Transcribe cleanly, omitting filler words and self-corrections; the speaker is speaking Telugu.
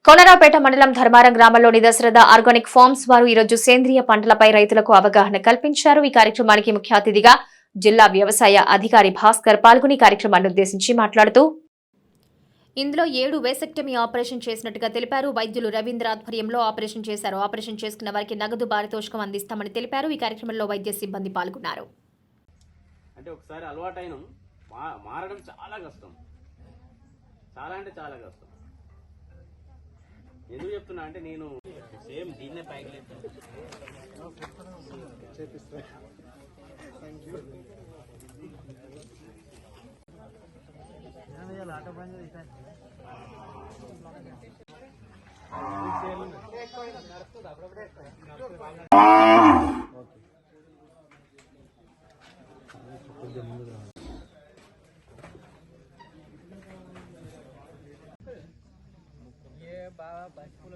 కోనరాపేట మండలం ధర్మారం గ్రామంలోని దశరథ ఆర్గానిక్ ఫార్మ్స్ వారు ఈరోజు సేంద్రియ పంటలపై రైతులకు అవగాహన కల్పించారు. ఈ కార్యక్రమానికి ముఖ్య అతిథిగా జిల్లా వ్యవసాయ అధికారి భాస్కర్ పాల్గొని కార్యక్రమాన్ని ఉద్దేశించి మాట్లాడుతూ ఇందులో 7 వేసెక్టమీ ఆపరేషన్ చేసినట్టుగా తెలిపారు. వైద్యులు రవీంద్ర ఆధ్వర్యంలో ఆపరేషన్ చేశారు. ఆపరేషన్ చేసుకున్న వారికి నగదు పారితోషికం అందిస్తామని తెలిపారు. ఈ కార్యక్రమంలో వైద్య సిబ్బంది పాల్గొన్నారు. అంటే ఒకసారి అలవాటైన మారడం చాలా కష్టం, చాలా అంటే చాలా కష్టం. ఎందుకు చెప్తున్నా అంటే నేను సేమ్ దీన్నే పైకి ये बाबा बचपुल